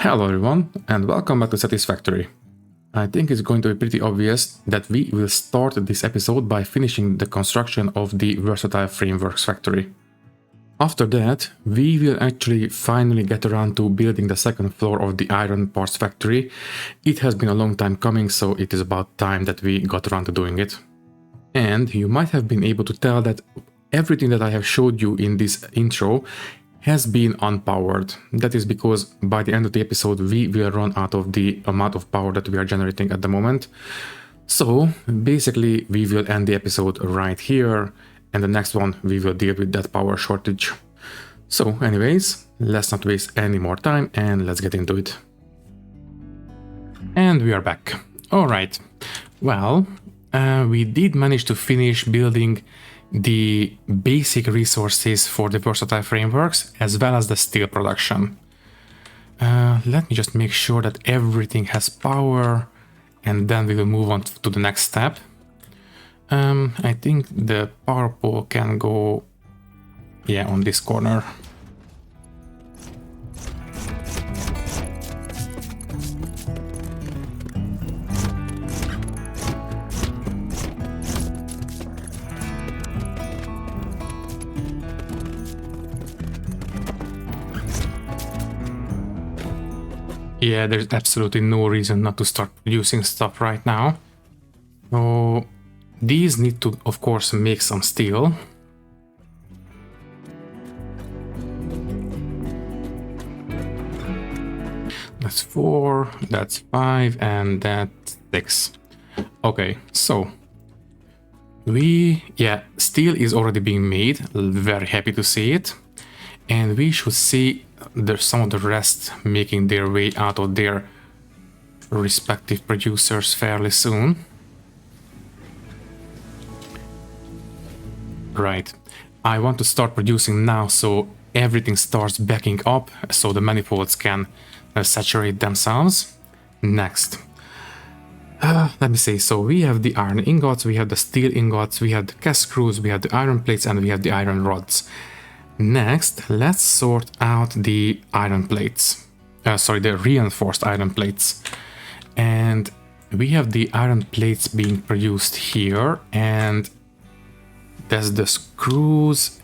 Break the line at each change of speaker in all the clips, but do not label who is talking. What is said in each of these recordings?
Hello everyone, and welcome back to Satisfactory. I think it's going to be pretty obvious that we will start this episode by finishing the construction of the Versatile Frameworks factory. After that, we will actually finally get around to building the second floor of the iron parts factory. It has been a long time coming, so it is about time that we got around to doing it. And you might have been able to tell that everything that I have showed you in this intro has been unpowered. That is because by the end of the episode we will run out of the amount of power that we are generating at the moment. So basically we will end the episode right here, and the next one we will deal with that power shortage. So anyways, let's not waste any more time and let's get into it. And we are back. Alright, well, we did manage to finish building the basic resources for the Versatile Frameworks as well as the steel production. Let me just make sure that everything has power, and then we will move on to the next step. I think the power pole can go, on this corner. Yeah, there's absolutely no reason not to start producing stuff right now. So these need to, of course, make some steel. That's 4, that's 5, and that's 6. Okay, so steel is already being made. Very happy to see it. And we should see there's some of the rest making their way out of their respective producers fairly soon. Right, I want to start producing now so everything starts backing up so the manifolds can saturate themselves. Next, let me see, so we have the iron ingots, we have the steel ingots, we have the cast screws, we have the iron plates, and we have the iron rods. Next, let's sort out the iron plates. The reinforced iron plates. And we have the iron plates being produced here, and there's the screws.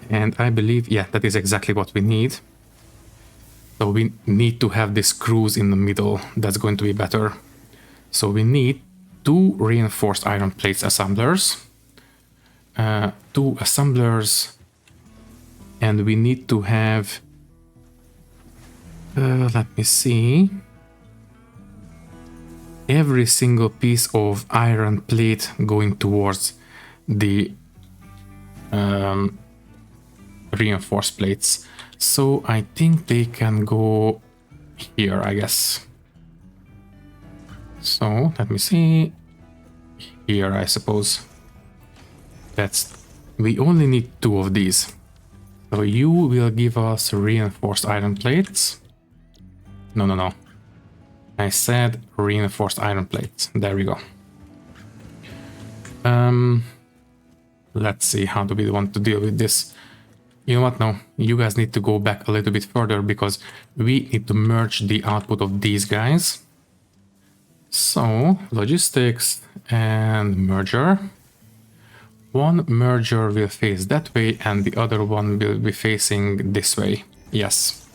And I believe, that is exactly what we need. So we need to have the screws in the middle. That's going to be better. So we need 2 reinforced iron plates assemblers, 2 assemblers. And we need to have, let me see, every single piece of iron plate going towards the reinforced plates. So I think they can go here, I guess. So let me see, here I suppose. We only need 2 of these. So you will give us reinforced iron plates. No. I said reinforced iron plates. There we go. Let's see, how do we want to deal with this? You know what, no, you guys need to go back a little bit further because we need to merge the output of these guys. So, logistics and merger. One merger will face that way and the other one will be facing this way. Yes.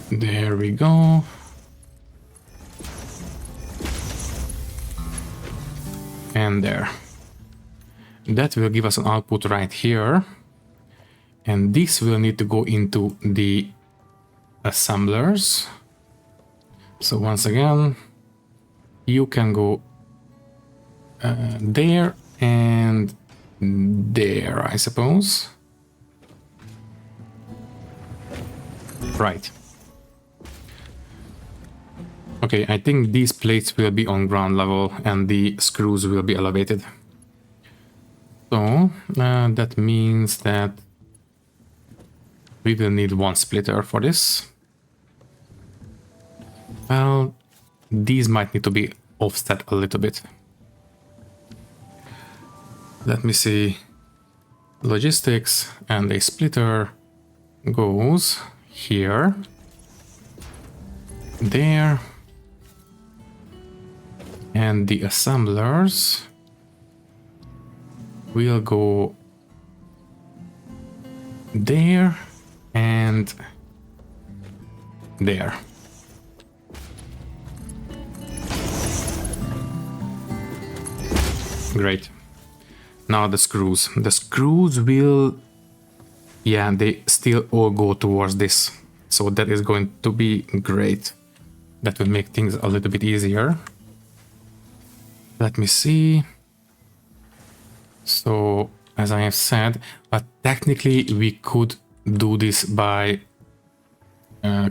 There we go. And there. That will give us an output right here. And this will need to go into the assemblers. So once again, you can go there and there, I suppose. Right. Okay, I think these plates will be on ground level and the screws will be elevated. So that means that we will need 1 splitter for this. Well, these might need to be offset a little bit. Let me see. logistics, and a splitter goes here, there, and the assemblers will go there and there. Great. Now the screws. The screws will... yeah, they still all go towards this. So that is going to be great. That will make things a little bit easier. Let me see. So, as I have said, but technically we could do this by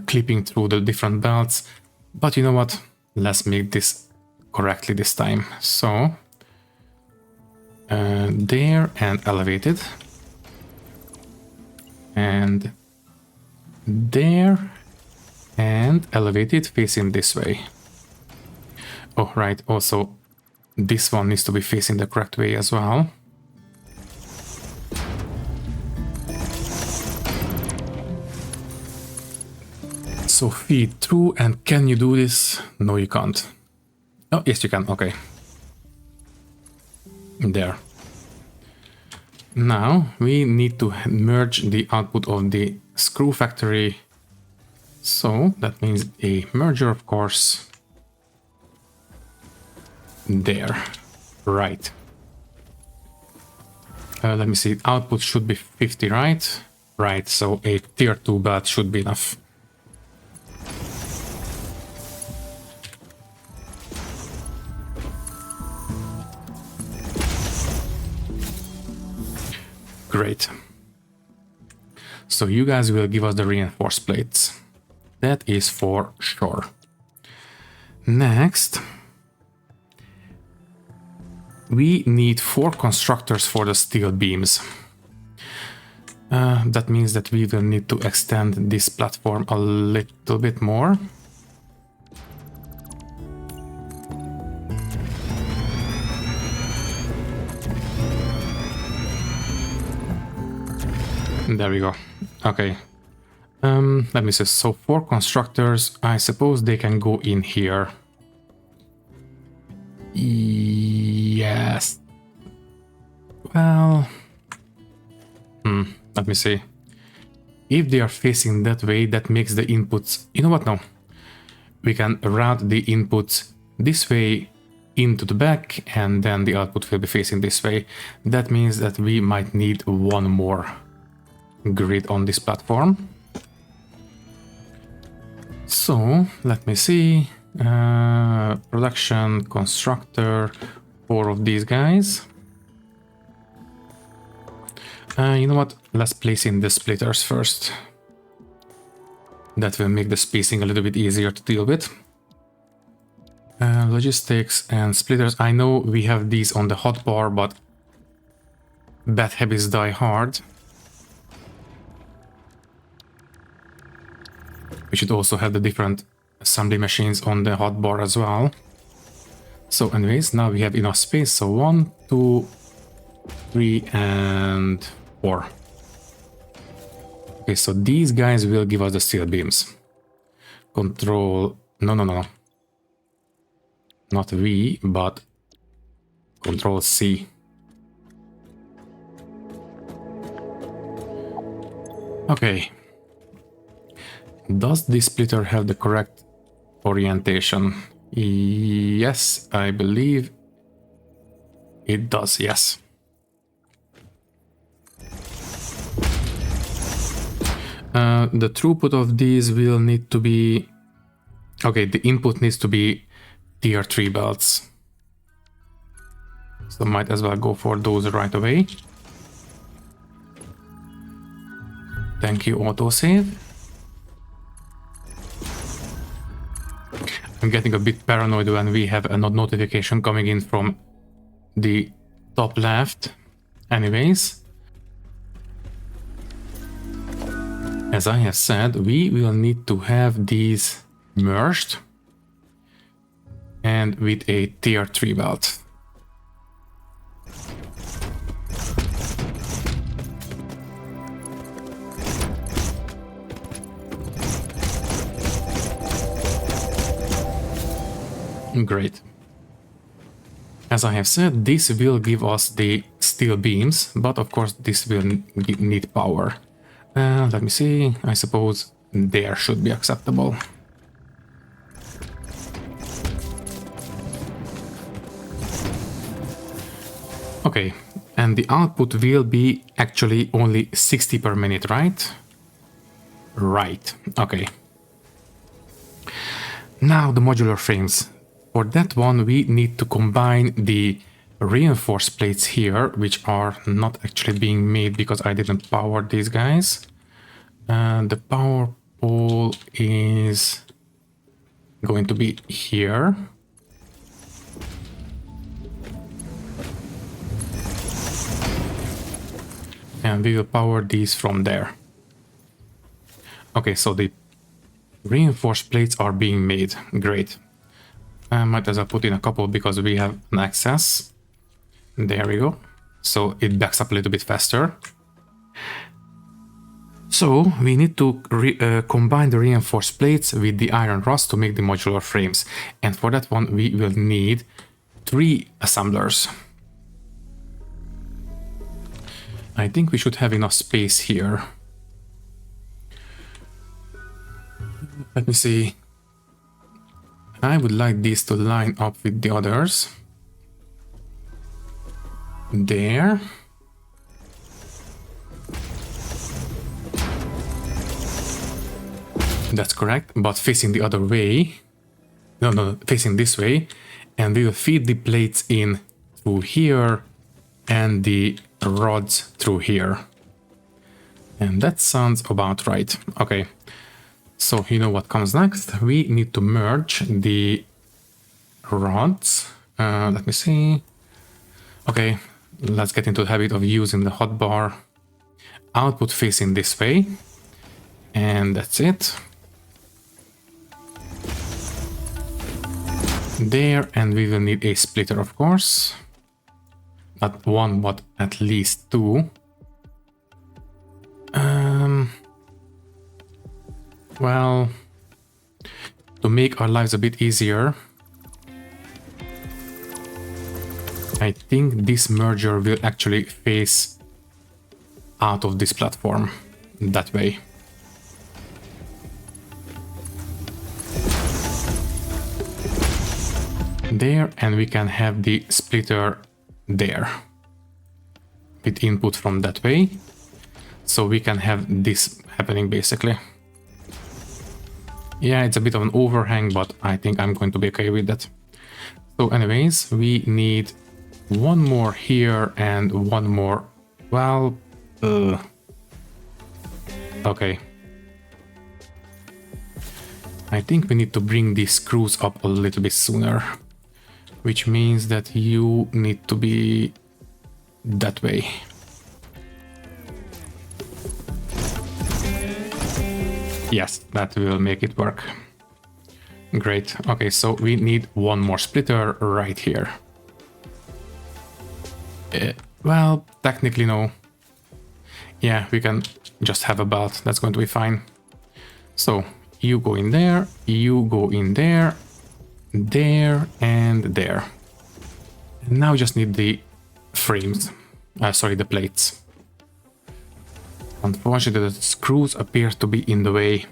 clipping through the different belts. But you know what? Let's make this correctly this time. So, there and elevated. And there and elevated facing this way. Oh, right. Also, this one needs to be facing the correct way as well. So feed through, and can you do this? No, you can't. Oh, yes, you can. Okay. There. Now we need to merge the output of the screw factory. So that means a merger, of course. There. Right. Let me see. Output should be 50, right? Right. So a tier 2 belt should be enough. Great. So you guys will give us the reinforced plates. That is for sure. Next, we need 4 constructors for the steel beams. That means that we will need to extend this platform a little bit more. There we go. Okay. Let me see. So 4 constructors, I suppose they can go in here. Yes. Well, let me see. If they are facing that way, that makes the inputs... You know what? No. We can route the inputs this way into the back, and then the output will be facing this way. That means that we might need one more grid on this platform. So let me see. Production constructor, 4 of these guys. You know what? Let's place in the splitters first. That will make the spacing a little bit easier to deal with. Logistics and splitters. I know we have these on the hotbar, but bad habits die hard. We should also have the different assembly machines on the hotbar as well. So anyways, now we have enough space. So 1, 2, 3, and 4. Okay, so these guys will give us the steel beams. Control... No. Not V, but Control C. Okay. Does this splitter have the correct orientation? Yes, I believe it does, yes. The throughput of these will need to be... Okay, the input needs to be tier 3 belts. So might as well go for those right away. Thank you, autosave. I'm getting a bit paranoid when we have a notification coming in from the top left. Anyways, as I have said, we will need to have these merged and with a tier 3 belt. Great. As I have said, this will give us the steel beams, but of course this will need power. Let me see, I suppose there should be acceptable. Okay, and the output will be actually only 60 per minute, right? Right, okay. Now the modular frames. For that one, we need to combine the reinforced plates here, which are not actually being made because I didn't power these guys. The power pole is going to be here. And we will power these from there. Okay, so the reinforced plates are being made. Great. I might as well put in a couple because we have an access. There we go. So it backs up a little bit faster. So we need to combine the reinforced plates with the iron rods to make the modular frames. And for that one, we will need 3 assemblers. I think we should have enough space here. Let me see. I would like these to line up with the others. There. That's correct, but facing the other way. No, facing this way. And we will feed the plates in through here and the rods through here. And that sounds about right. Okay. So you know what comes next? We need to merge the rods. Let me see. Okay, let's get into the habit of using the hotbar. Output facing this way. And that's it. There, and we will need a splitter, of course. Not one, but at least 2. Well, to make our lives a bit easier, I think this merger will actually face out of this platform that way. There, and we can have the splitter there with input from that way. So we can have this happening basically. Yeah, it's a bit of an overhang, but I think I'm going to be okay with that. So anyways, we need 1 more here and 1 more. Well, okay. I think we need to bring these screws up a little bit sooner, which means that you need to be that way. Yes, that will make it work. Great. Okay, so we need 1 more splitter right here. Well, technically no. Yeah, we can just have a belt. That's going to be fine. So you go in there, you go in there, there, and there. And now we just need the frames. Sorry, the plates. Unfortunately, the screws appear to be in the way.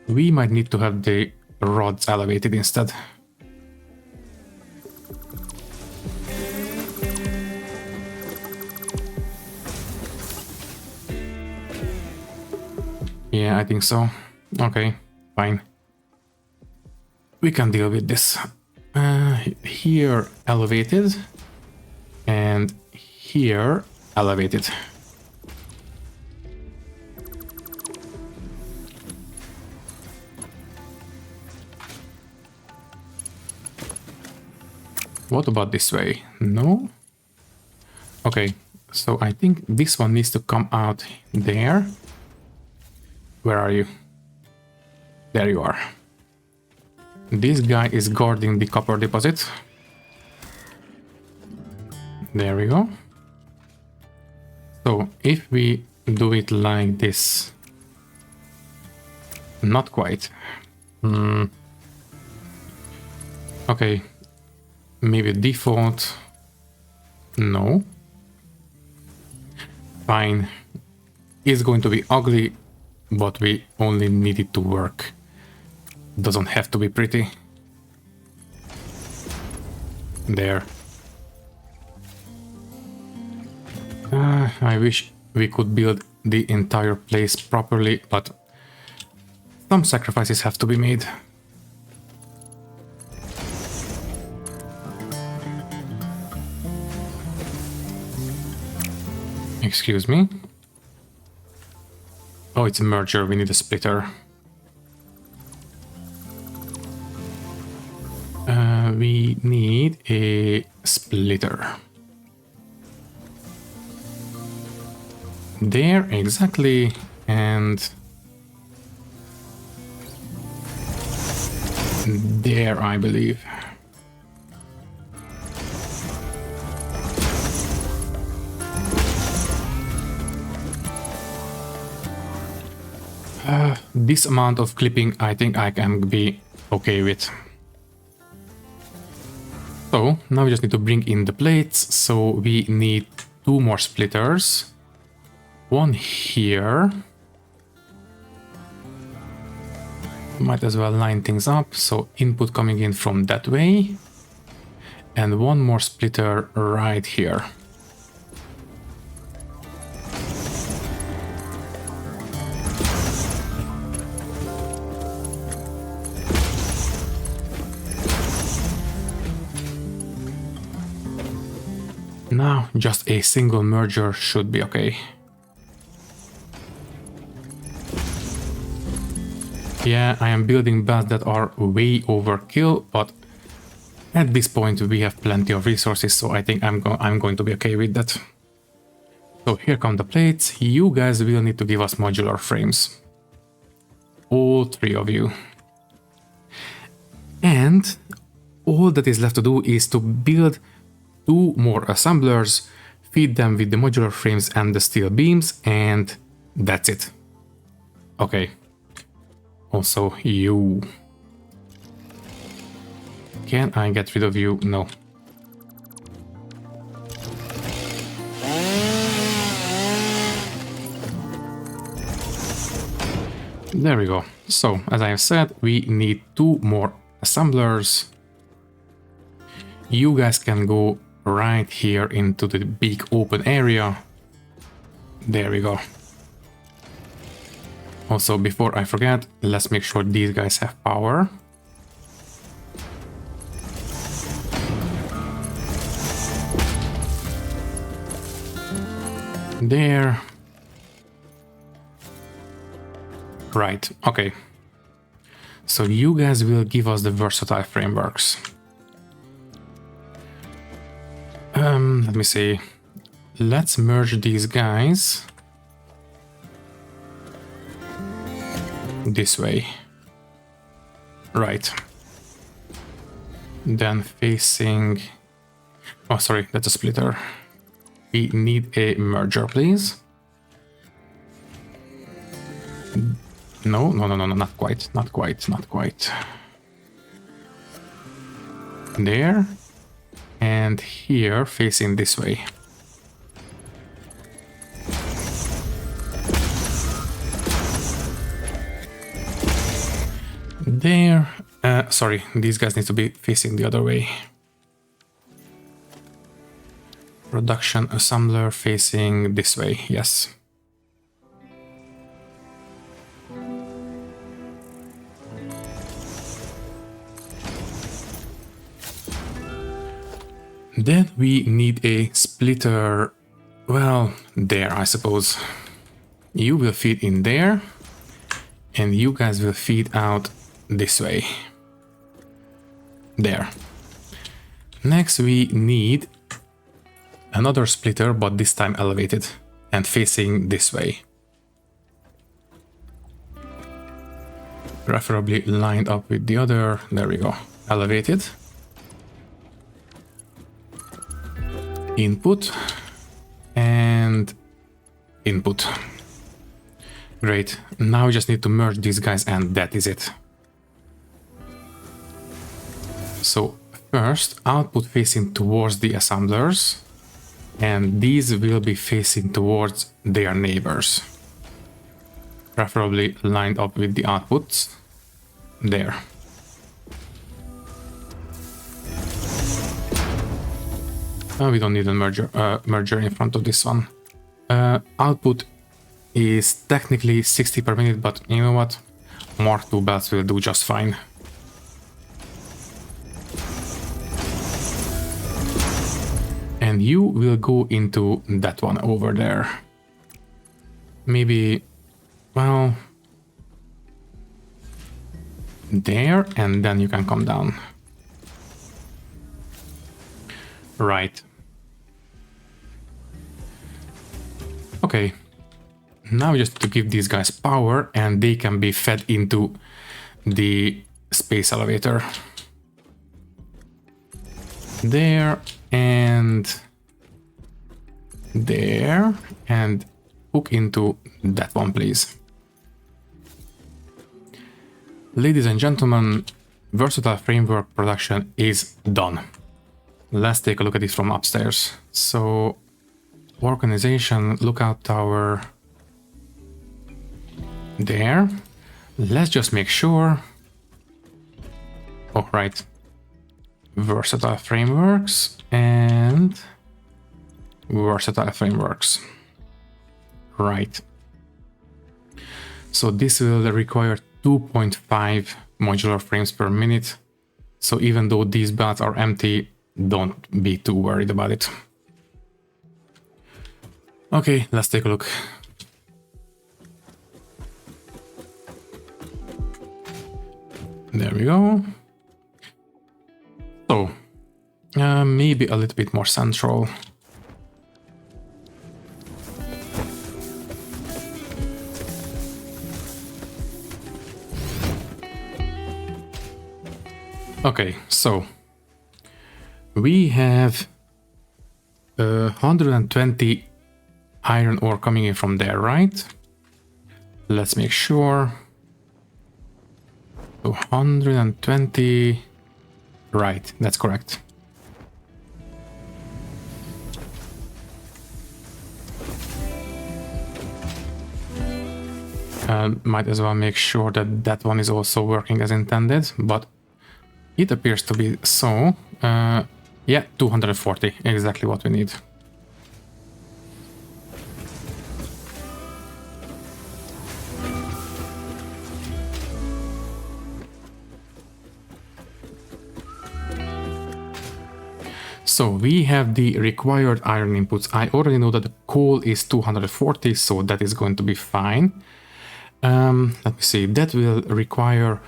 We might need to have the rods elevated instead. Yeah, I think so. Okay, fine. We can deal with this. Here, elevated. And here, elevated. What about this way? No? Okay, so I think this one needs to come out there. Where are you? There you are. This guy is guarding the copper deposit. There we go. So if we do it like this, Not quite. Okay. Maybe default. No. Fine. It's going to be ugly, but we only need it to work. Doesn't have to be pretty. There. I wish we could build the entire place properly, but some sacrifices have to be made. Excuse me. Oh, it's a merger. We need a splitter. We need a splitter. There, exactly. And there, I believe. This amount of clipping, I think I can be okay with. So now we just need to bring in the plates. So we need 2 more splitters. One here. Might as well line things up. So input coming in from that way. And 1 more splitter right here. Now, just a single merger should be okay. Yeah, I am building belts that are way overkill, but at this point we have plenty of resources, so I think I'm going to be okay with that. So here come the plates. You guys will need to give us modular frames. All 3 of you. And all that is left to do is to build 2 more assemblers, feed them with the modular frames and the steel beams, and that's it. Okay. Also, you. Can I get rid of you? No. There we go. So, as I have said, we need 2 more assemblers. You guys can go right here into the big open area. There we go. Also, before I forget, let's make sure these guys have power. There. Right, okay. So you guys will give us the versatile frameworks. Let me see. Let's merge these guys this way. Right. Then facing... Oh, sorry, that's a splitter. We need a merger, please. No, not quite, not quite, not quite. There. And here, facing this way. There. Sorry, these guys need to be facing the other way. Production assembler facing this way, yes. Then we need a splitter, well, there, I suppose. You will feed in there, and you guys will feed out this way. There. Next we need another splitter, but this time elevated and facing this way. Preferably lined up with the other, there we go, elevated. Input and input. Great. Now we just need to merge these guys and that is it. So first, output facing towards the assemblers, and these will be facing towards their neighbors. Preferably lined up with the outputs. There. We don't need a merger in front of this one. Output is technically 60 per minute, but you know what? Mark II belts will do just fine. And you will go into that one over there. Maybe, well, there, and then you can come down. Right. Okay. Now just to give these guys power and they can be fed into the space elevator. There and there, and hook into that one, please. Ladies and gentlemen, versatile framework production is done. Let's take a look at it from upstairs. So, organization, lookout tower, there. Let's just make sure. Oh, right. Versatile frameworks and versatile frameworks. Right. So this will require 2.5 modular frames per minute. So even though these belts are empty, don't be too worried about it. Okay, let's take a look. There we go. So, maybe a little bit more central. Okay, so we have 120 iron ore coming in from there, right? Let's make sure. 120. Right, that's correct. Might as well make sure that that one is also working as intended, but it appears to be so. Yeah, 240, exactly what we need. So we have the required iron inputs. I already know that the coal is 240, so that is going to be fine. Let me see, that will require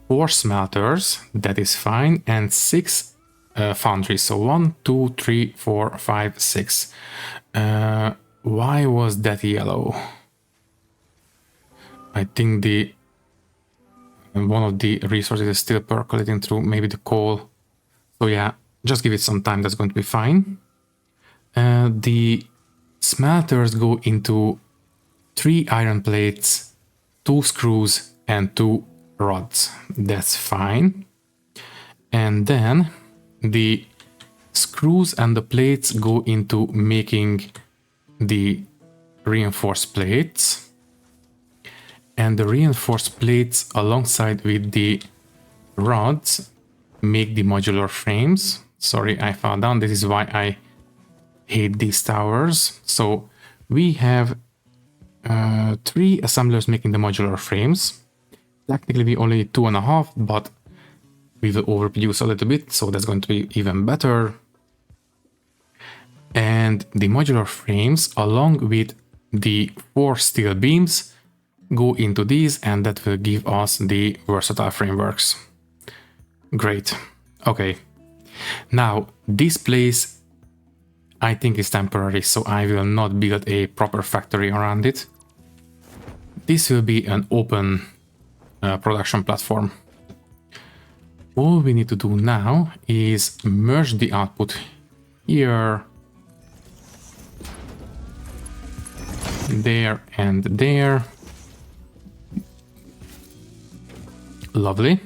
4 smelters, that is fine, and 6 foundries. So 1, 2, 3, 4, 5, 6. Why was that yellow? I think one of the resources is still percolating through, maybe the coal. So yeah, just give it some time, that's going to be fine. The smelters go into 3 iron plates, 2 screws, and 2 rods. That's fine. And then the screws and the plates go into making the reinforced plates. And the reinforced plates alongside with the rods make the modular frames. Sorry, I fell down. This is why I hate these towers. So we have 3 assemblers making the modular frames. Technically we only need 2.5, but we will overproduce a little bit, so that's going to be even better. And the modular frames, along with the 4 steel beams, go into these, and that will give us the versatile frameworks. Great. Okay. Now, this place I think is temporary, so I will not build a proper factory around it. This will be an open production platform. All we need to do now is merge the output here, there, and there. Lovely.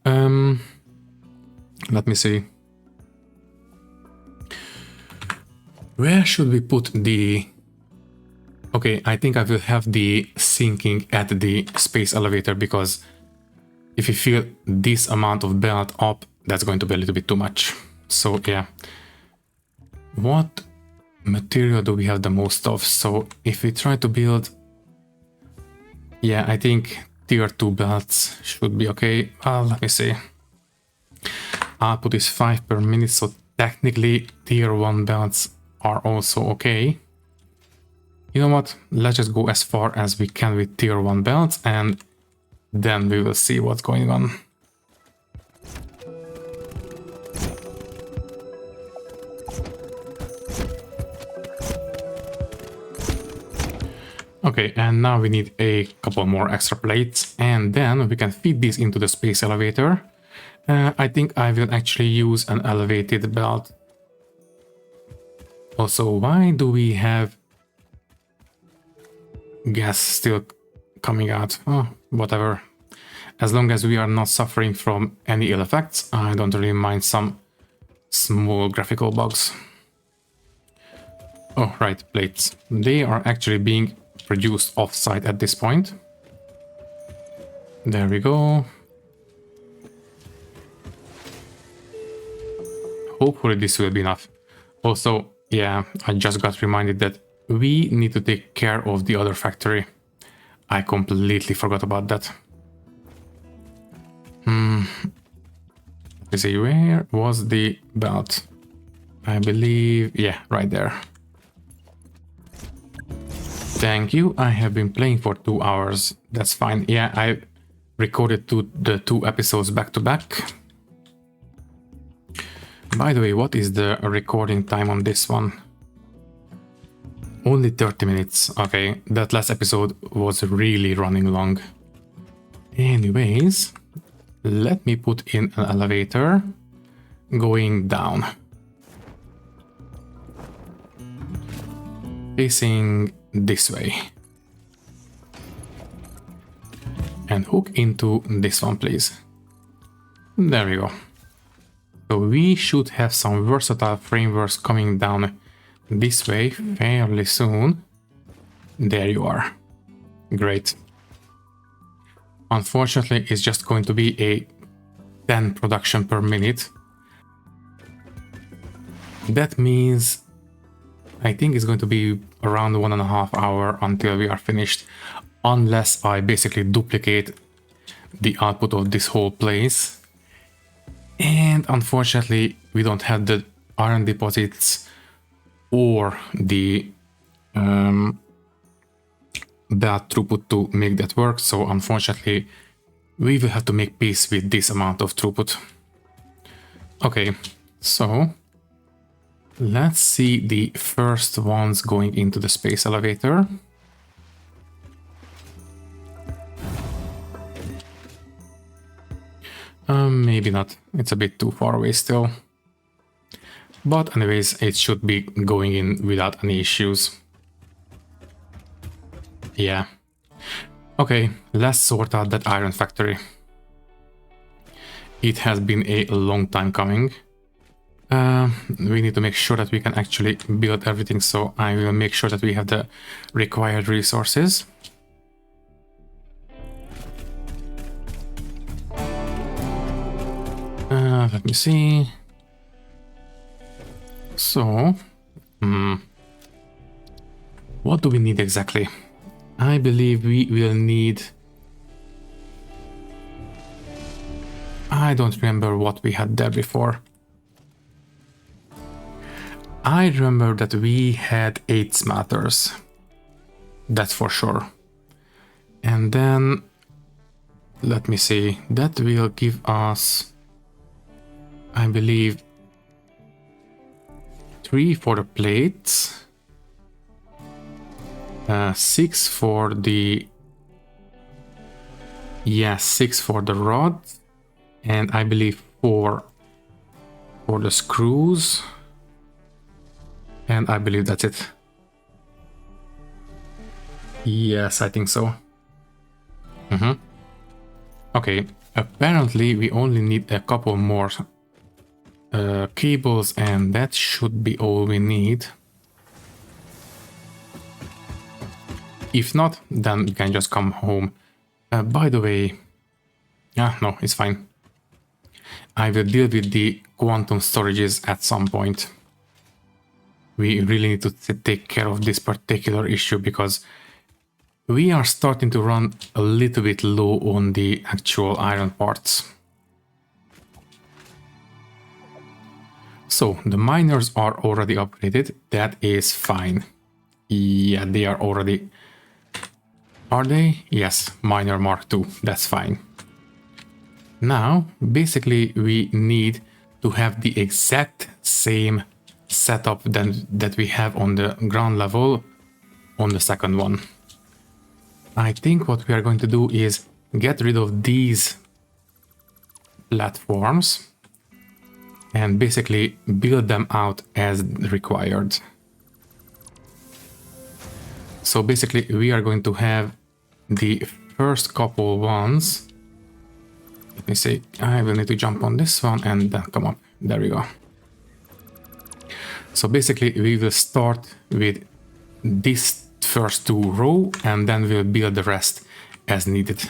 Let me see. Where should we put the... Okay, I think I will have the sinking at the space elevator, because if you fill this amount of belt up, that's going to be a little bit too much. So yeah. What material do we have the most of? So if we try to build... Yeah, I think tier 2 belts should be okay. Let me see. Output is 5 per minute, so technically tier 1 belts are also okay. You know what? Let's just go as far as we can with tier 1 belts, and then we will see what's going on. Okay, and now we need a couple more extra plates, and then we can feed these into the space elevator. I think I will actually use an elevated belt. Also, why do we have gas still coming out? Oh, whatever. As long as we are not suffering from any ill effects, I don't really mind some small graphical bugs. Oh, right, plates. They are actually being produced off-site at this point. There we go. Hopefully this will be enough. Also, yeah, I just got reminded that we need to take care of the other factory. I completely forgot about that. Let's see, where was the belt? I believe, yeah, right there. Thank you. I have been playing for 2 hours. That's fine. Yeah, I recorded the 2 episodes back to back. By the way, what is the recording time on this one? Only 30 minutes. Okay, that last episode was really running long. Anyways, let me put in an elevator going down. Facing this way. And hook into this one, please. There we go. So we should have some versatile frameworks coming down this way fairly soon. There you are. Great. Unfortunately, it's just going to be a 10 production per minute. That means I think it's going to be around 1.5 hours until we are finished, unless I basically duplicate the output of this whole place. And unfortunately, we don't have the iron deposits or the belt throughput to make that work. So unfortunately, we will have to make peace with this amount of throughput. Okay, so let's see the first ones going into the space elevator. Maybe not. It's a bit too far away still. But anyways, it should be going in without any issues. Yeah. Okay, let's sort out that iron factory. It has been a long time coming. We need to make sure that we can actually build everything, so I will make sure that we have the required resources. Let me see. So, what do we need exactly? I believe we will need... I don't remember what we had there before. I remember that we had 8 smelters. That's for sure. And then, let me see, that will give us, I believe, 3 for the plates, 6 for the, yeah, 6 for the rod, and I believe 4 for the screws, and I believe that's it. Yes, I think so. Okay, Apparently we only need a couple more cables, and that should be all we need. If not, then we can just come home. By the way, no, it's fine. I will deal with the quantum storages at some point. We really need to take care of this particular issue because we are starting to run a little bit low on the actual iron parts. So the miners are already upgraded. That is fine. Yeah, they are already... Are they? Yes, miner Mark II. That's fine. Now, basically, we need to have the exact same setup that we have on the ground level on the second one. I think what we are going to do is get rid of these platforms and basically build them out as required. So basically we are going to have the first couple ones. Let me see, I will need to jump on this one and then come up. There we go. So basically we will start with this first two row and then we'll build the rest as needed.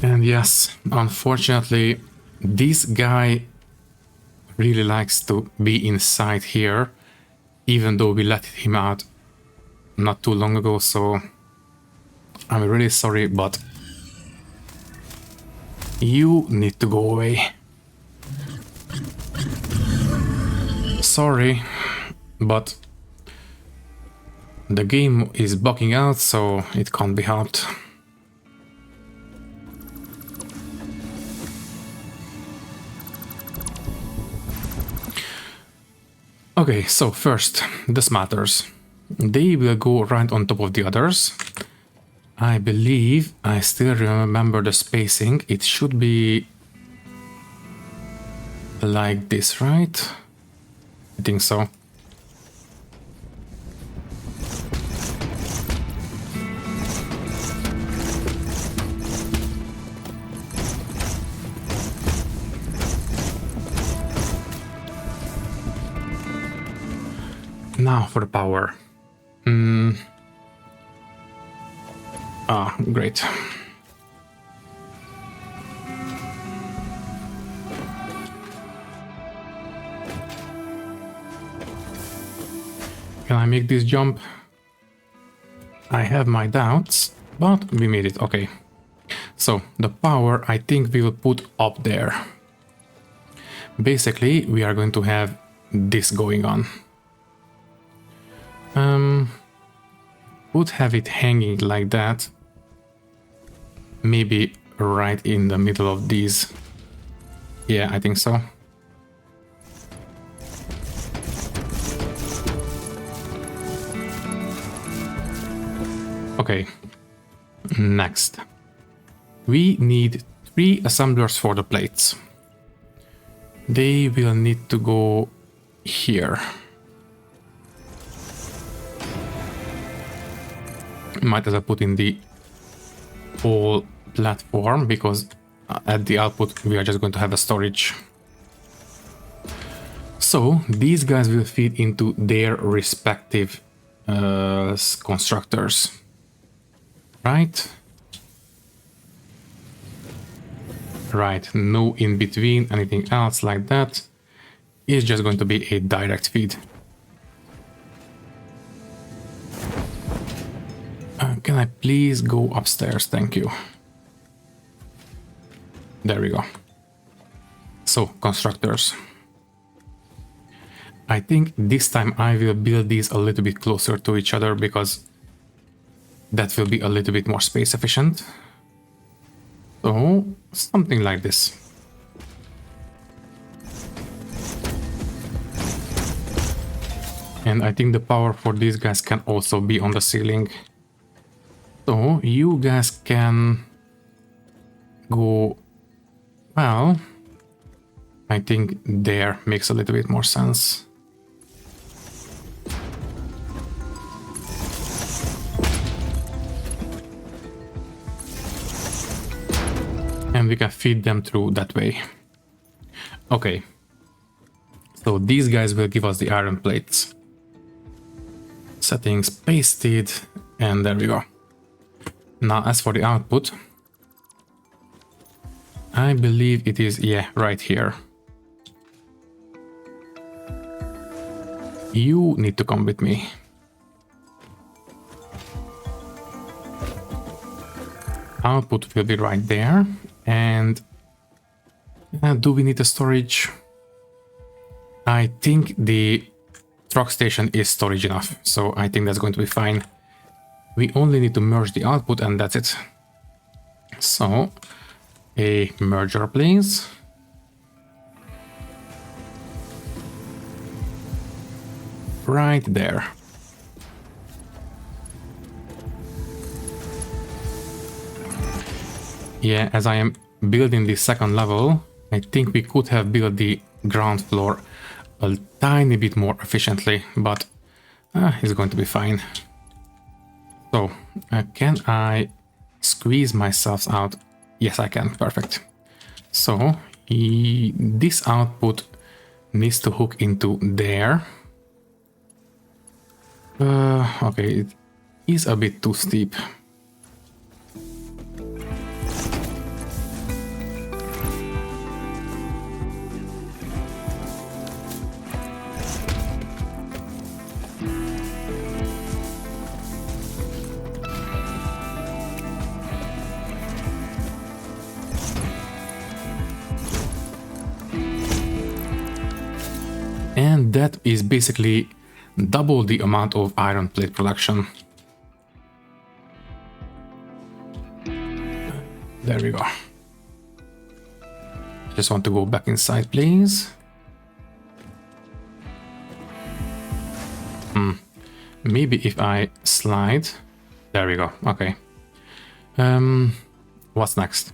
And yes, unfortunately, this guy really likes to be inside here, even though we let him out not too long ago, so I'm really sorry, but you need to go away. Sorry, but the game is bugging out, so it can't be helped. Okay, so first, the smelters. They will go right on top of the others. I believe I still remember the spacing. It should be like this, right? I think so. Now for the power. Great. Can I make this jump? I have my doubts, but we made it. Okay. So the power I think we will put up there. Basically, we are going to have this going on. Would have it hanging like that. Maybe right in the middle of these. Yeah, I think so. Okay, next. We need 3 assemblers for the plates. They will need to go here. Might as well put in the whole platform because at the output we are just going to have a storage. So these guys will feed into their respective constructors, right? Right, no in between, anything else like that. It's just going to be a direct feed. Can I please go upstairs? Thank you. There we go. So, constructors. I think this time I will build these a little bit closer to each other because that will be a little bit more space efficient. So, something like this. And I think the power for these guys can also be on the ceiling. So you guys can go, well, I think there makes a little bit more sense. and we can feed them through that way. Okay, so these guys will give us the iron plates. Settings pasted, and there we go. Now as for the output, I believe it is, yeah, right here. You need to come with me. Output will be right there. And do we need a storage? I think the truck station is storage enough, so I think that's going to be fine. We only need to merge the output and that's it. So, a merger please. Right there. Yeah, as I am building the second level, I think we could have built the ground floor a tiny bit more efficiently, but it's going to be fine. So, can I squeeze myself out? Yes, I can. Perfect. So, this output needs to hook into there. Okay, it is a bit too steep. And that is basically double the amount of iron plate production. There we go. Just want to go back inside, please. Maybe if I slide. There we go. Okay. What's next?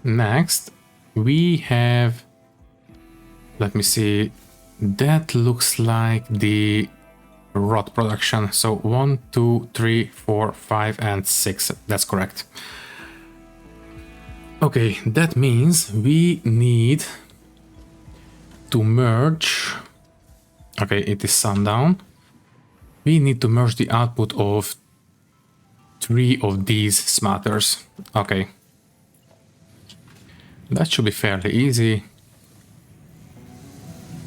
Next, we have... Let me see. That looks like the rod production. So 1, 2, 3, 4, 5, and 6. That's correct. Okay, that means we need to merge. Okay, it is sundown. We need to merge the output of 3 of these smelters. Okay. That should be fairly easy.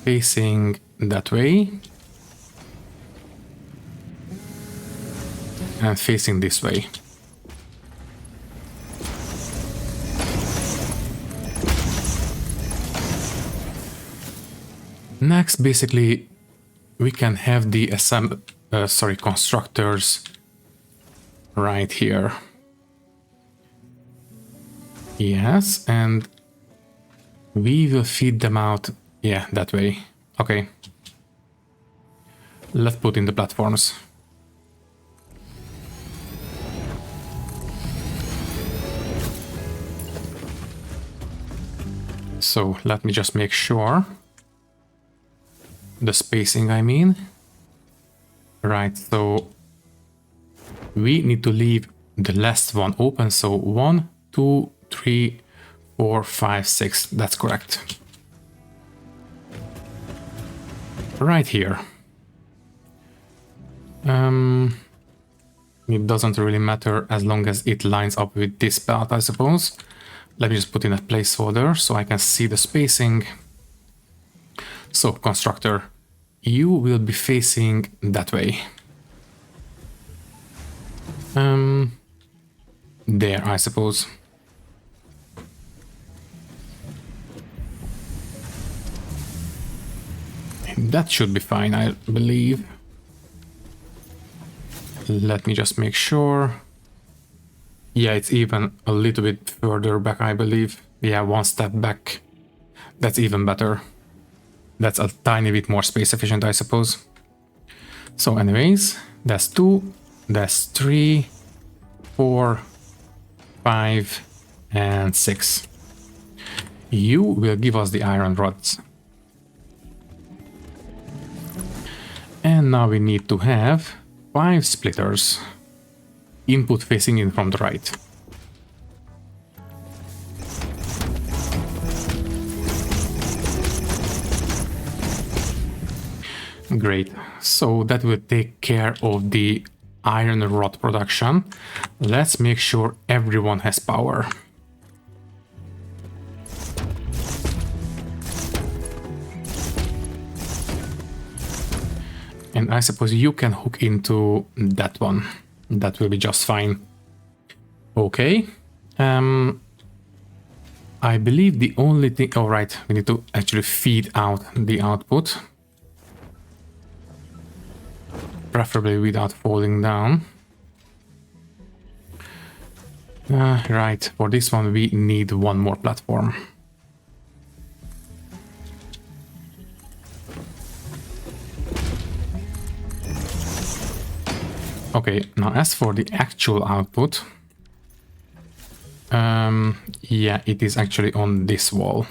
Facing that way. And facing this way. Next, basically, we can have the constructors right here. Yes, and we will feed them out. Yeah, that way. Okay. Let's put in the platforms. So let me just make sure. The spacing, I mean. Right, so we need to leave the last one open. So 1, 2, 3, 4, 5, 6. That's correct. Right here. It doesn't really matter as long as it lines up with this belt, I suppose. Let me just put in a placeholder so I can see the spacing. So, constructor, you will be facing that way. There, I suppose. That should be fine, I believe. Let me just make sure. Yeah, it's even a little bit further back, I believe. Yeah, one step back. That's even better. That's a tiny bit more space efficient, I suppose. So anyways, that's 2, that's 3, 4, 5, and 6. You will give us the iron rods. And now we need to have 5 splitters. Input facing in from the right. Great. So that will take care of the iron rod production. Let's make sure everyone has power. And I suppose you can hook into that one. That will be just fine. Okay. I believe the only thing... Oh, right. We need to actually feed out the output. Preferably without falling down. Right. For this one, we need one more platform. Okay, now as for the actual output, yeah, it is actually on this wall.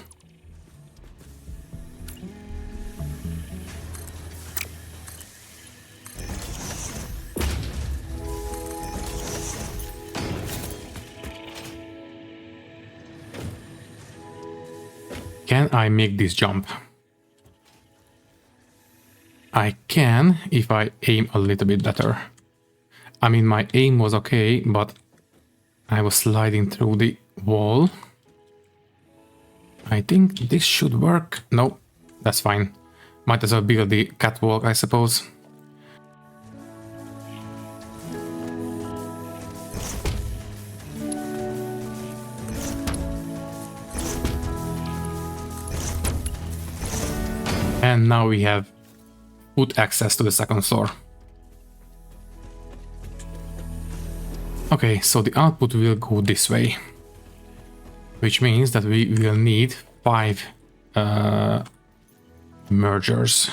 Can I make this jump? I can if I aim a little bit better. I mean, my aim was okay, but I was sliding through the wall. I think this should work. No, that's fine. Might as well build the catwalk, I suppose. And now we have foot access to the second floor. Okay, so the output will go this way, which means that we will need 5 mergers.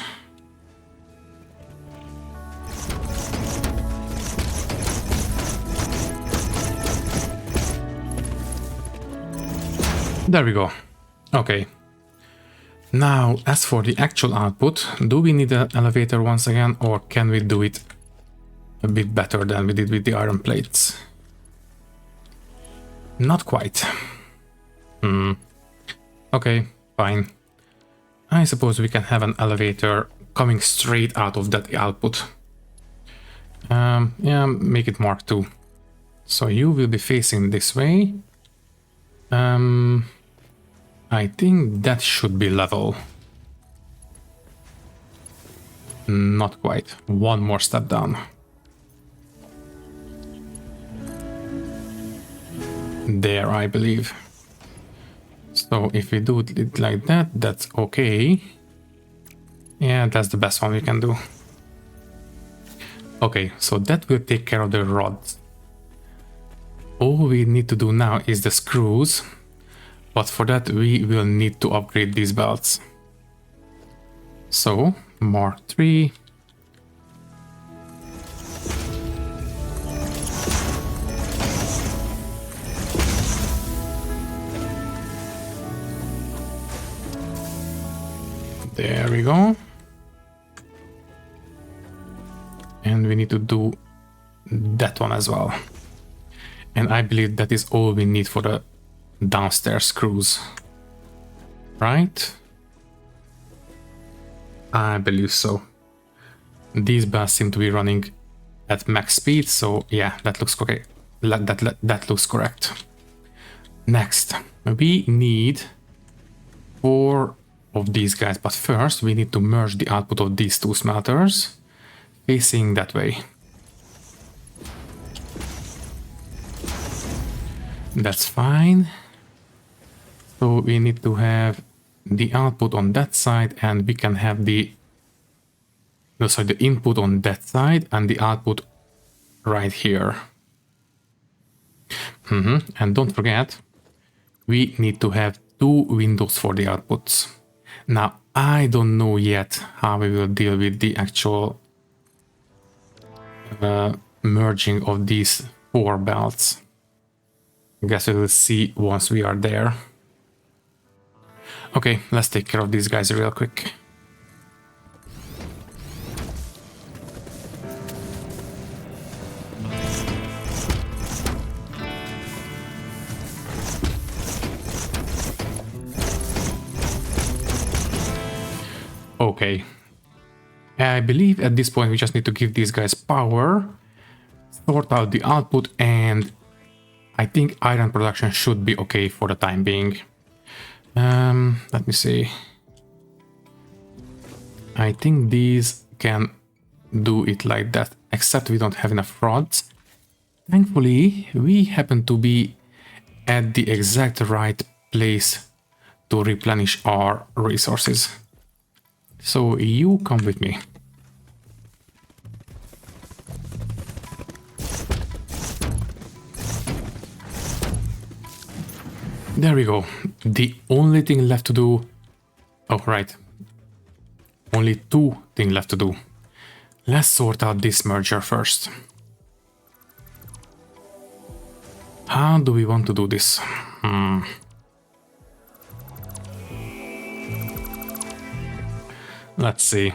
There we go. Okay. Now, as for the actual output, do we need an elevator once again, or can we do it a bit better than we did with the iron plates? Not quite. Okay, fine. I suppose we can have an elevator coming straight out of that output. Yeah, make it Mark 2. So you will be facing this way. I think that should be level. Not quite. One more step down. There, I believe. So if we do it like that, that's okay. Yeah, that's the best one we can do. Okay, so that will take care of the rods. All we need to do now is the screws, but for that we will need to upgrade these belts. So, Mark 3. There we go. And we need to do that one as well. And I believe that is all we need for the downstairs screws. Right? I believe so. These belts seem to be running at max speed, so yeah, that looks okay. That looks correct. Next, we need 4 of these guys, but first we need to merge the output of these 2 smelters facing that way. That's fine. So we need to have the output on that side, and we can have the input on that side and the output right here. And don't forget, we need to have 2 windows for the outputs. Now, I don't know yet how we will deal with the actual merging of these 4 belts. I guess we will see once we are there. Okay, let's take care of these guys real quick. Okay. I believe at this point we just need to give these guys power, sort out the output, and I think iron production should be okay for the time being. Let me see. I think these can do it like that, except we don't have enough rods. Thankfully, we happen to be at the exact right place to replenish our resources. So you come with me. There we go. The only thing left to do... Oh, right. Only two things left to do. Let's sort out this merger first. How do we want to do this? Let's see.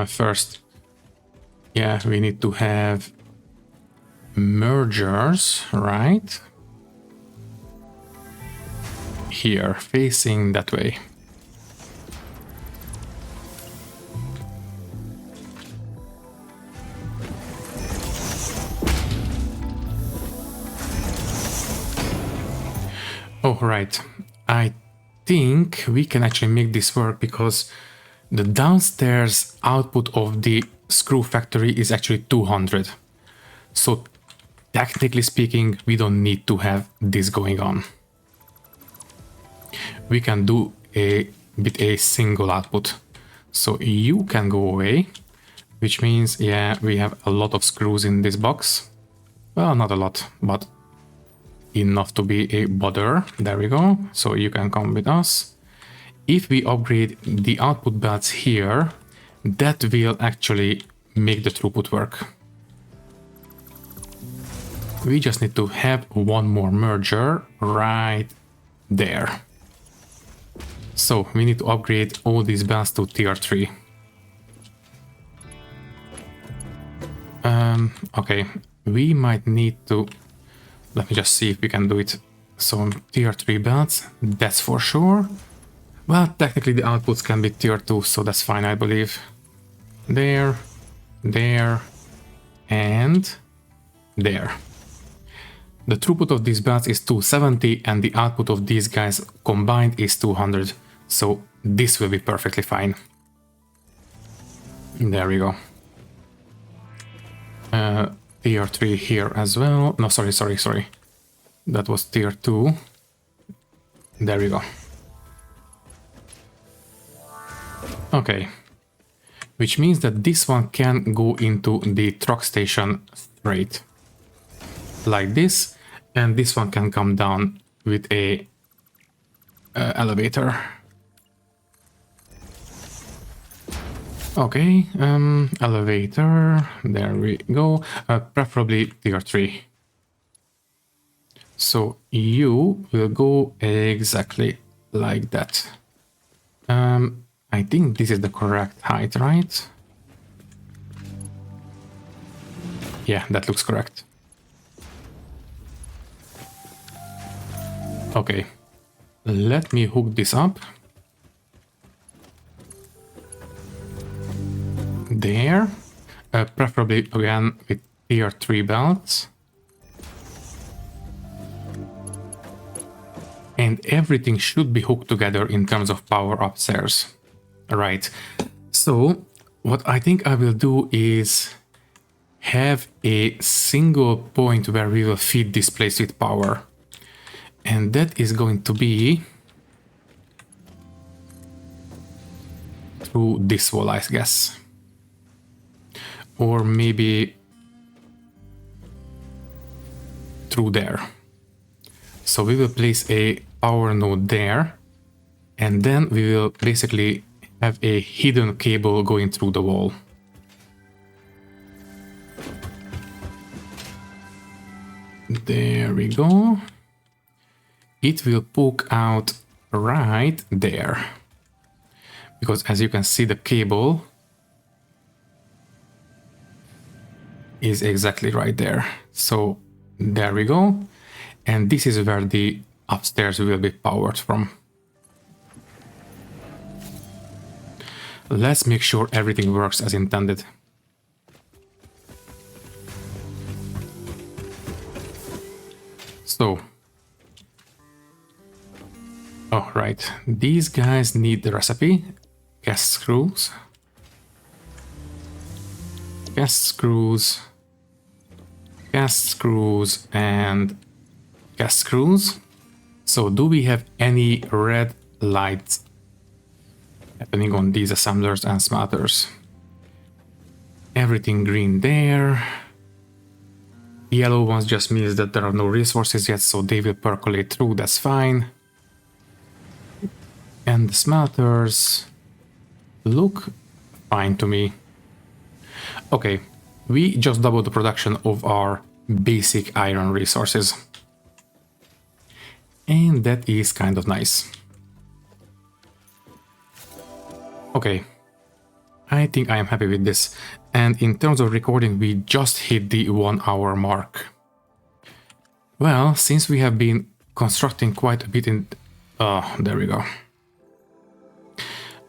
First, yeah, we need to have mergers, right? Here, facing that way. Oh, right. I think we can actually make this work because the downstairs output of the screw factory is actually 200. So technically speaking, we don't need to have this going on. We can do with a single output. So you can go away, which means, yeah, we have a lot of screws in this box. Well, not a lot, but enough to be a bother. There we go. So you can come with us. If we upgrade the output belts here, that will actually make the throughput work. We just need to have one more merger right there. So we need to upgrade all these belts to tier 3. Okay, we might need to... Let me just see if we can do it. So tier 3 belts, that's for sure. Well, technically the outputs can be tier 2, so that's fine, I believe. There, there, and there. The throughput of these belts is 270 and the output of these guys combined is 200. So this will be perfectly fine. There we go. Tier 3 here as well. No, sorry. That was tier 2. There we go. Okay. Which means that this one can go into the truck station straight. Like this. And this one can come down with a elevator. Okay, elevator, there we go, preferably tier 3. So you will go exactly like that. I think this is the correct height, right? Yeah, that looks correct. Okay, let me hook this up. There, preferably again with tier 3 belts. And everything should be hooked together in terms of power upstairs. Right, so what I think I will do is have a single point where we will feed this place with power. And that is going to be through this wall, I guess. Or maybe through there. So we will place a power node there, and then we will basically have a hidden cable going through the wall. There we go. It will poke out right there. Because as you can see, the cable is exactly right there. So there we go. And this is where the upstairs will be powered from. Let's make sure everything works as intended. So, oh right, these guys need the recipe. Gas screws. Gas screws. Gas screws and gas screws. So do we have any red lights happening on these assemblers and smelters? Everything green there. The yellow ones just means that there are no resources yet, so they will percolate through, that's fine. And the smelters look fine to me. Okay, we just doubled the production of our basic iron resources. And that is kind of nice. Okay, I think I am happy with this. And in terms of recording, we just hit the 1 hour mark. Well, since we have been constructing quite a bit in... there we go.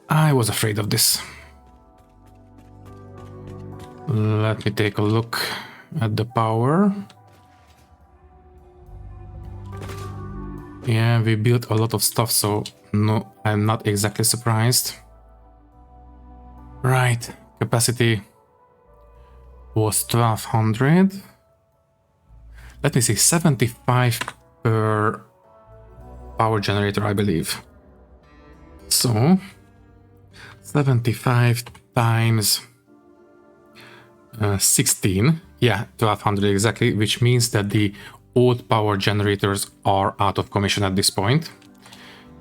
I was afraid of this. Let me take a look at the power. Yeah, we built a lot of stuff, so no, I'm not exactly surprised. Right, capacity was 1200. Let me see, 75 per power generator, I believe. So 75 times 16, yeah, 1200 exactly, which means that the old power generators are out of commission at this point.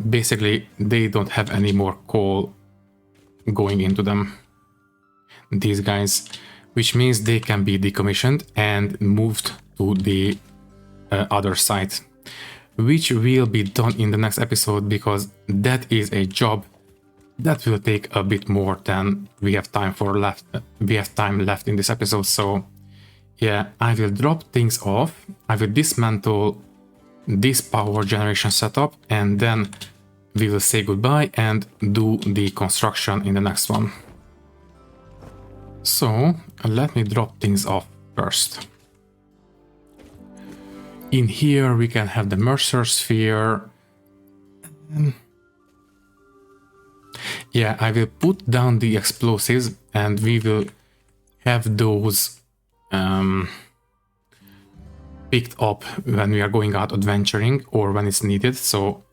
Basically, they don't have any more coal going into them, these guys, which means they can be decommissioned and moved to the other site, which will be done in the next episode, because that is a job that will take a bit more than we have time for left. We have time left in this episode, so yeah, I will drop things off. I will dismantle this power generation setup, and then we will say goodbye and do the construction in the next one. So let me drop things off first. In here we can have the Mercer sphere. Yeah, I will put down the explosives and we will have those picked up when we are going out adventuring or when it's needed. So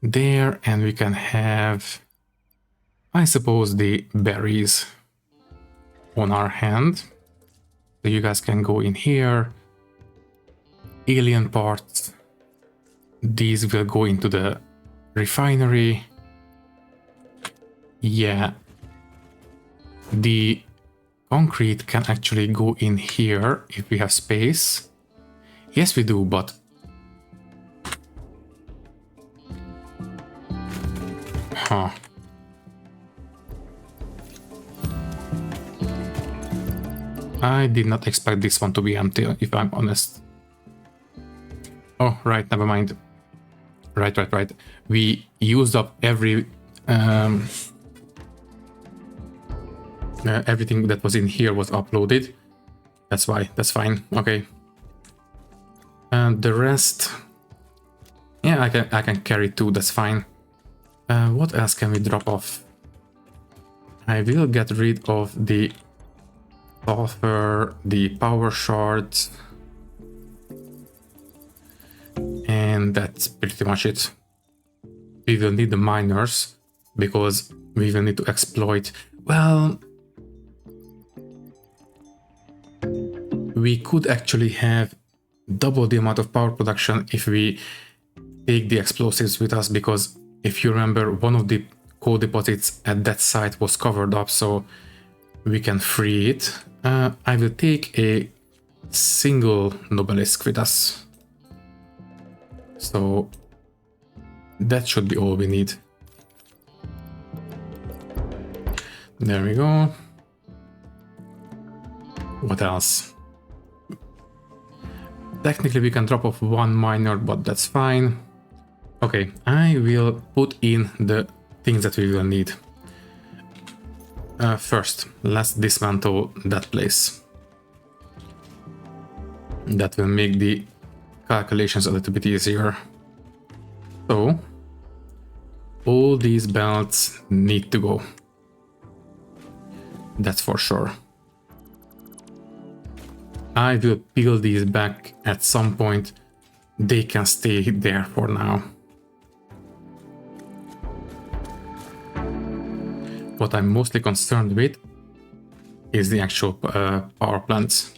there, and we can have, I suppose, the berries on our hand. So you guys can go in here. Alien parts, these will go into the refinery. Yeah, the concrete can actually go in here if we have space. Yes, we do, but I did not expect this one to be empty, if I'm honest. Oh, right, never mind. Right. We used up every everything that was in here was uploaded. That's why. That's fine. Okay. And the rest, yeah, I can carry two. That's fine. What else can we drop off? I will get rid of the buffer, the power shards, and that's pretty much it. We will need the miners because we will need to exploit. Well, we could actually have double the amount of power production if we take the explosives with us, because if you remember, one of the coal deposits at that site was covered up, so we can free it. I will take a single Nobelisk with us. So that should be all we need. There we go. What else? Technically we can drop off one miner, but that's fine. Okay, I will put in the things that we will need. First, let's dismantle that place. That will make the calculations a little bit easier. So, all these belts need to go. That's for sure. I will peel these back at some point. They can stay there for now. What I'm mostly concerned with is the actual power plants.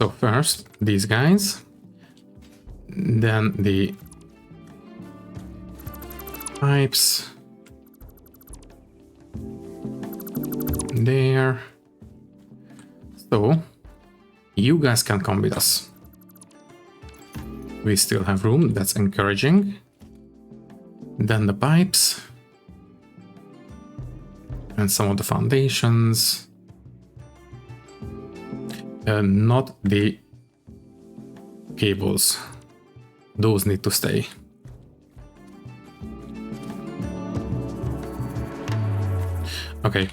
So first, these guys, then the pipes there. So you guys can come with us. We still have room, that's encouraging. Then the pipes and some of the foundations. Not the cables. Those need to stay. Okay,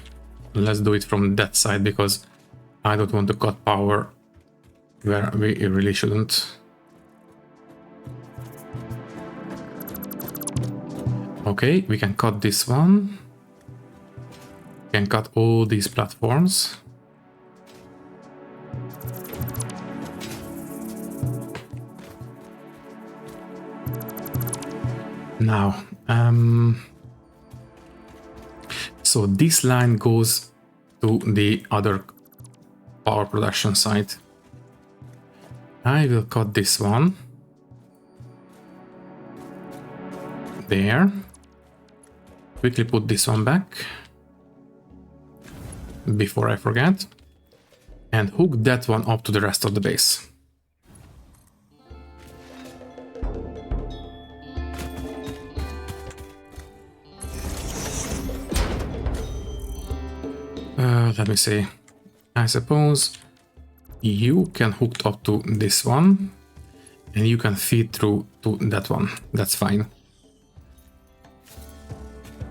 let's do it from that side because I don't want to cut power where we really shouldn't. Okay, we can cut this one. We can cut all these platforms. Now, so this line goes to the other power production site. I will cut this one. There. Quickly put this one back before I forget. And hook that one up to the rest of the base. Let me see. I suppose you can hook up to this one and you can feed through to that one. That's fine.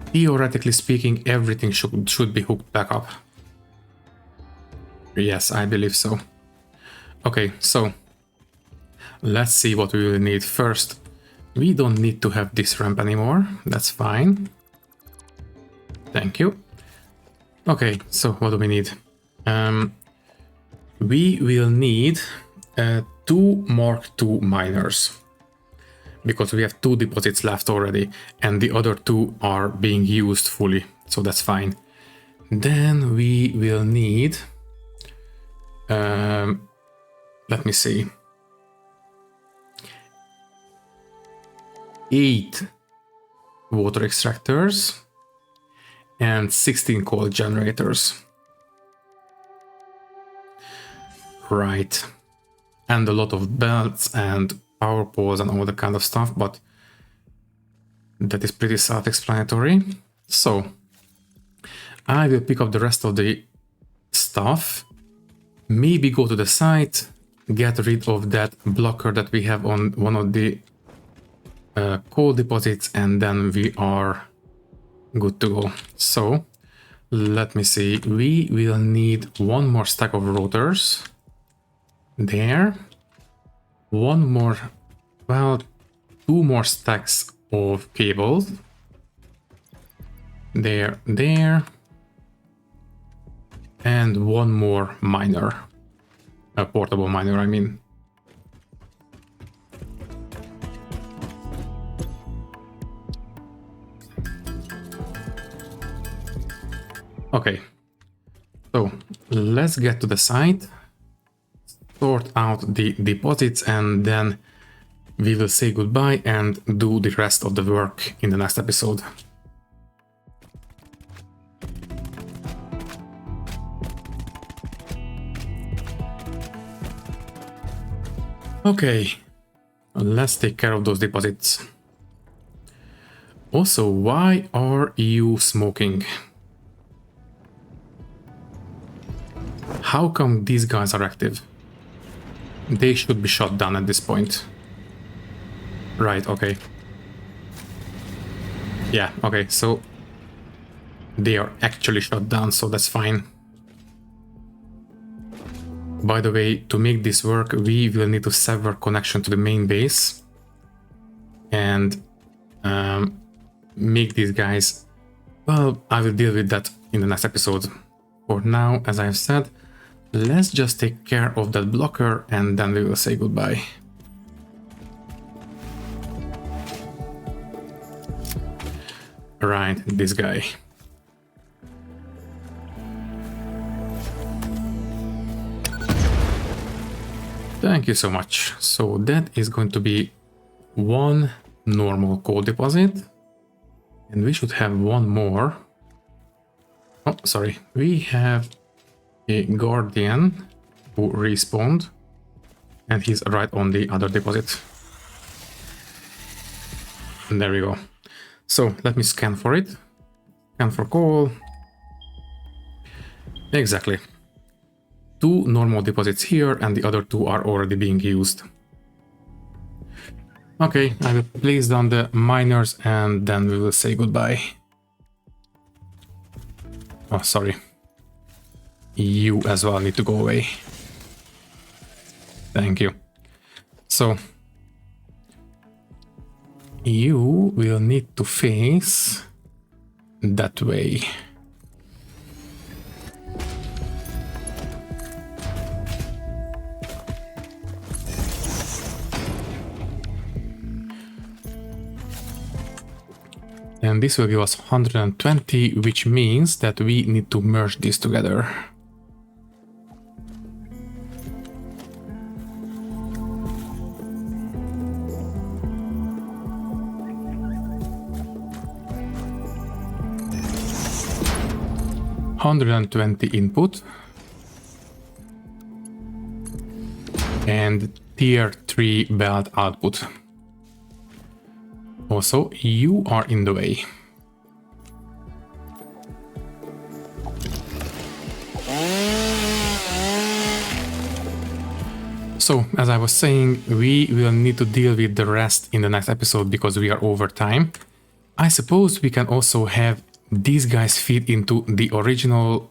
Theoretically speaking, everything should be hooked back up. Yes, I believe so. Okay, so let's see what we will need first. We don't need to have this ramp anymore. That's fine. Thank you. Okay, so what do we need? We will need 2 Mark II miners. Because we have 2 deposits left already, and the other 2 are being used fully, so that's fine. Then we will need... let me see. 8 water extractors and 16 coal generators. Right. And a lot of belts and power poles and all that kind of stuff, but that is pretty self-explanatory. So I will pick up the rest of the stuff, maybe go to the site, get rid of that blocker that we have on one of the coal deposits, and then we are good to go. So let me see, we will need 1 more stack of rotors there, 1 more, well, 2 more stacks of cables there, and 1 more miner, a portable miner, I mean. Okay, so let's get to the site, sort out the deposits, and then we will say goodbye and do the rest of the work in the next episode. Okay, let's take care of those deposits. Also, why are you smoking? How come these guys are active? They should be shut down at this point. Right, okay. Yeah, okay, so they are actually shut down, so that's fine. By the way, to make this work, we will need to sever connection to the main base and make these guys... Well, I will deal with that in the next episode. For now, as I have said, let's just take care of that blocker and then we will say goodbye. Right, this guy. Thank you so much. So that is going to be one normal coal deposit. And we should have one more. Oh, sorry. We have a guardian who respawned. And he's right on the other deposit. And there we go. So let me scan for it. Scan for coal. Exactly. 2 normal deposits here and the other 2 are already being used. Okay, I will place down the miners and then we will say goodbye. Oh, sorry. You as well need to go away. Thank you. So, you will need to face that way. And this will give us 120, which means that we need to merge these together. $120 input and tier 3 belt output. Also, you are in the way. So, as I was saying, we will need to deal with the rest in the next episode because we are over time. I suppose we can also have these guys feed into the original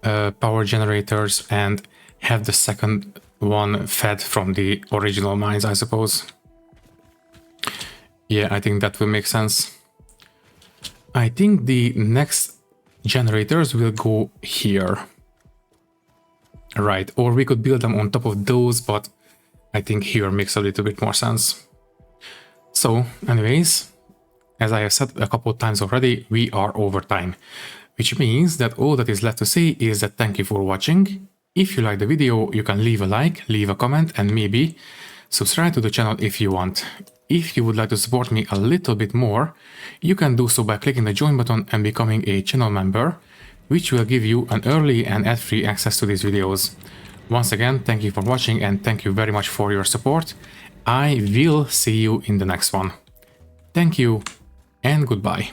power generators and have the second one fed from the original mines, I suppose. Yeah, I think that will make sense. I think the next generators will go here. Right, or we could build them on top of those, but I think here makes a little bit more sense. So, anyways, as I have said a couple of times already, we are over time. Which means that all that is left to say is that thank you for watching. If you like the video, you can leave a like, leave a comment, and maybe subscribe to the channel if you want. If you would like to support me a little bit more, you can do so by clicking the join button and becoming a channel member, which will give you an early and ad-free access to these videos. Once again, thank you for watching and thank you very much for your support. I will see you in the next one. Thank you and goodbye.